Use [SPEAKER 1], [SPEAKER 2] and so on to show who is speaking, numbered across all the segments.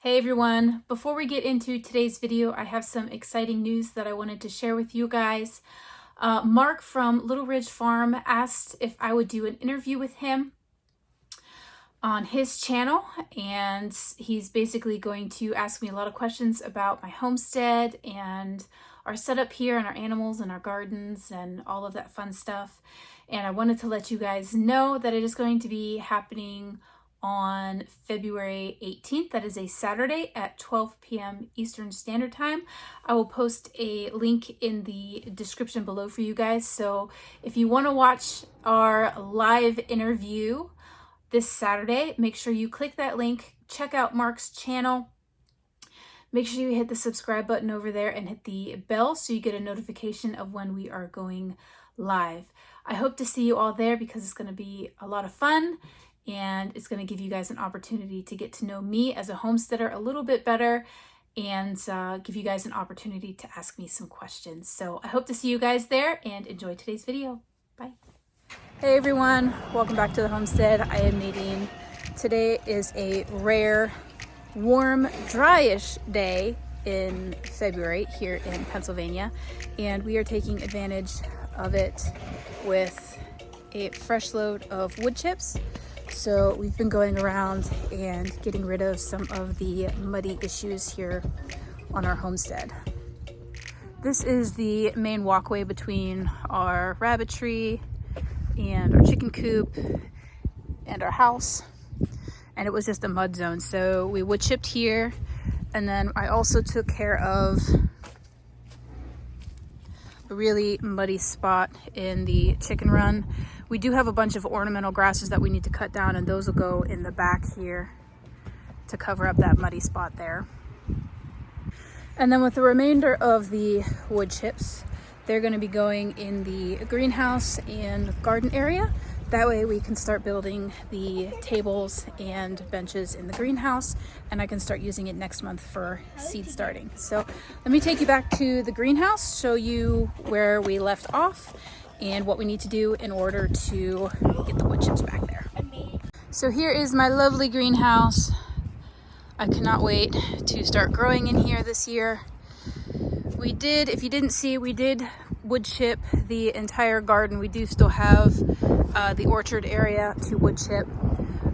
[SPEAKER 1] Hey everyone, before we get into today's video, I have some exciting news that I wanted to share with you guys. Mark from Little Ridge Farm asked if I would do an interview with him on his channel, and he's basically going to ask me a lot of questions about my homestead and our setup here and our animals and our gardens and all of that fun stuff. And I wanted to let you guys know that it is going to be happening on February 18th. That is a Saturday at 12 p.m. Eastern Standard Time. I will post a link in the description below for you guys. So if you want to watch our live interview this Saturday, make sure you click that link, check out Mark's channel. Make sure you hit the subscribe button over there and hit the bell so you get a notification of when we are going live. I hope to see you all there because it's going to be a lot of fun. And it's going to give you guys an opportunity to get to know me as a homesteader a little bit better and give you guys an opportunity to ask me some questions. So I hope to see you guys there and enjoy today's video. Bye. Hey everyone, welcome back to the homestead. I am Nadine. Today is a rare, warm, dryish day in February here in Pennsylvania, and we are taking advantage of it with a fresh load of wood chips. So we've been going around and getting rid of some of the muddy issues here on our homestead. This is the main walkway between our rabbit tree and our chicken coop and our house. And it was just a mud zone. So we wood chipped here. And then I also took care of a really muddy spot in the chicken run. We do have a bunch of ornamental grasses that we need to cut down, and those will go in the back here to cover up that muddy spot there. And then with the remainder of the wood chips, they're going to be going in the greenhouse and garden area. That way we can start building the tables and benches in the greenhouse, and I can start using it next month for seed starting. So let me take you back to the greenhouse, show you where we left off and what we need to do in order to get the wood chips back there. So here is my lovely greenhouse. I cannot wait to start growing in here this year. We did, if you didn't see, we did wood chip the entire garden. We do still have the orchard area to wood chip,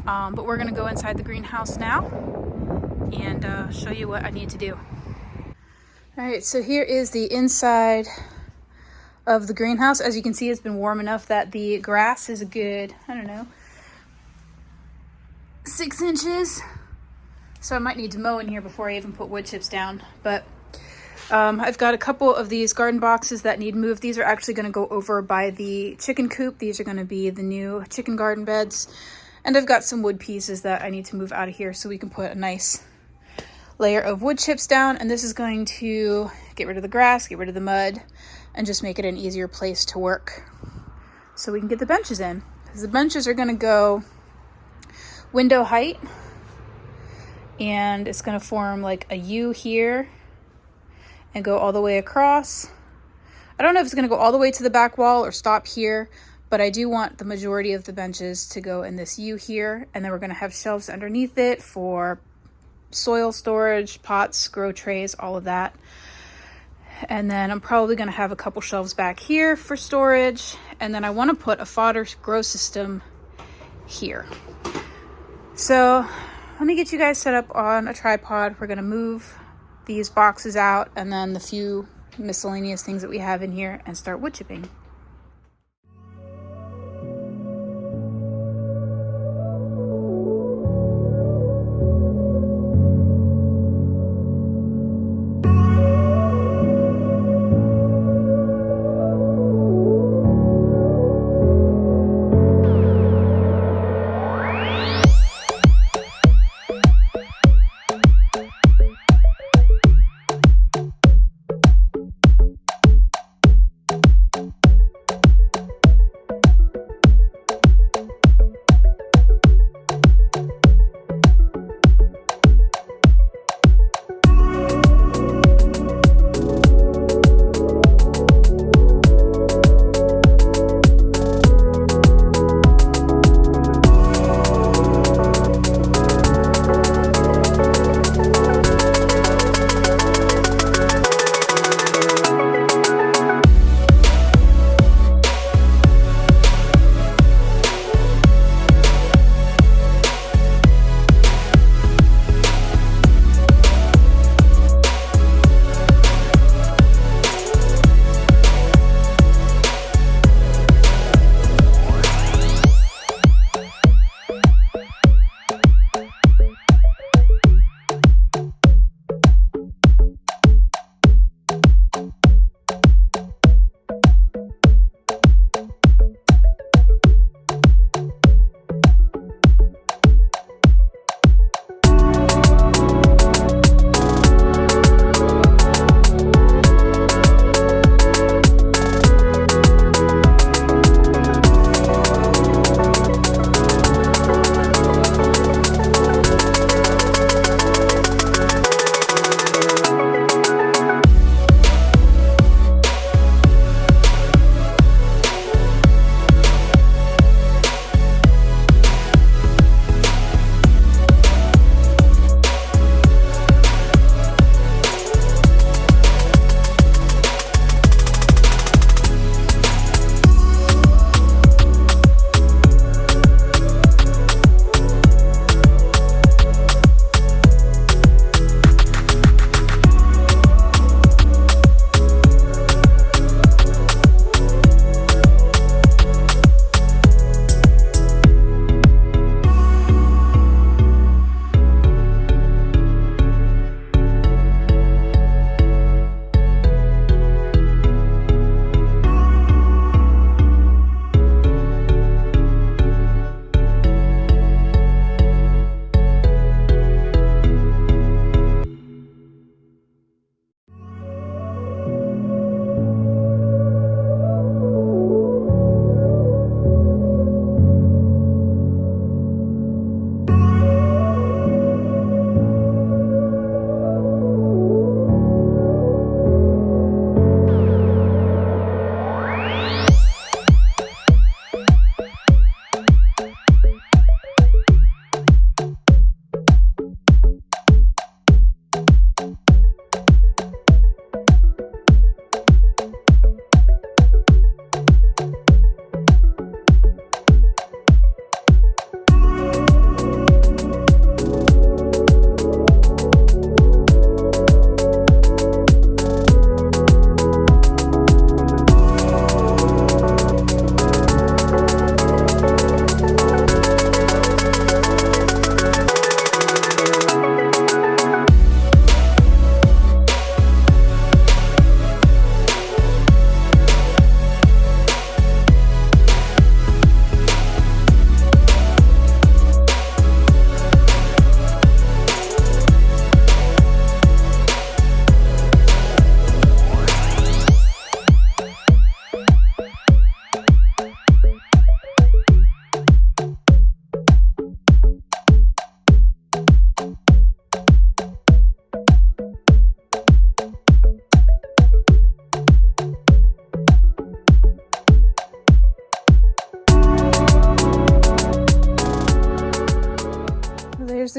[SPEAKER 1] but we're gonna go inside the greenhouse now and show you what I need to do. All right, so here is the inside of the greenhouse. As you can see, it's been warm enough that the grass is a good, I don't know, 6 inches. So I might need to mow in here before I even put wood chips down. But I've got a couple of these garden boxes that need moved. These are actually going to go over by the chicken coop. These are going to be the new chicken garden beds. And I've got some wood pieces that I need to move out of here so we can put a nice layer of wood chips down. And this is going to get rid of the grass, get rid of the mud, and just make it an easier place to work so we can get the benches in. Because the benches are going to go window height, and it's going to form like a U here and go all the way across. I don't know if it's going to go all the way to the back wall or stop here, but I do want the majority of the benches to go in this U here, and then we're going to have shelves underneath it for soil storage, pots, grow trays, all of that. And then I'm probably going to have a couple shelves back here for storage. And then I want to put a fodder grow system here. So let me get you guys set up on a tripod. We're going to move these boxes out and then the few miscellaneous things that we have in here and start wood chipping.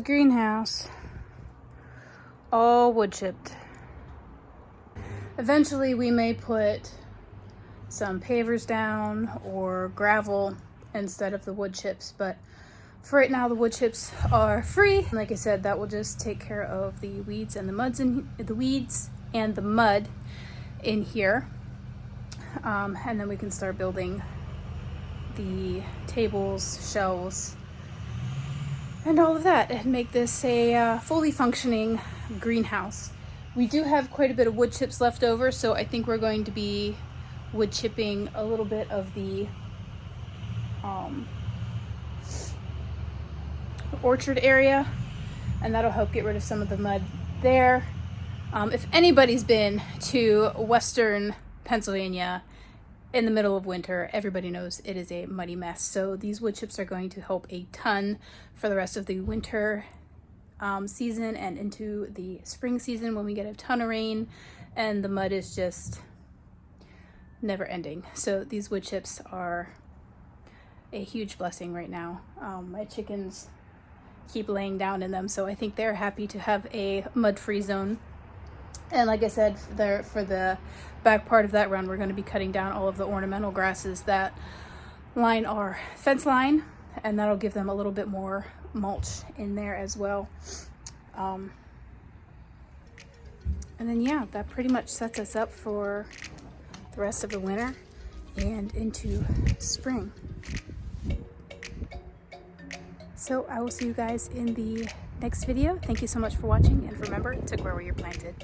[SPEAKER 1] the greenhouse, all wood chipped. Eventually we may put some pavers down or gravel instead of the wood chips, but for right now the wood chips are free. Like I said, that will just take care of the weeds and the mud in here, and then we can start building the tables, shelves, and all of that, and make this a fully functioning greenhouse. We do have quite a bit of wood chips left over, so I think we're going to be wood chipping a little bit of the orchard area, and that'll help get rid of some of the mud there. If anybody's been to Western Pennsylvania in the middle of winter, everybody knows it is a muddy mess. So these wood chips are going to help a ton for the rest of the winter season and into the spring season when we get a ton of rain and the mud is just never ending. So these wood chips are a huge blessing right now. My chickens keep laying down in them, so I think they're happy to have a mud-free zone. And like I said, for the back part of that run, we're going to be cutting down all of the ornamental grasses that line our fence line, and that'll give them a little bit more mulch in there as well. And then yeah, that pretty much sets us up for the rest of the winter and into spring. So I will see you guys in the next video. Thank you so much for watching, and remember to grow where you're planted.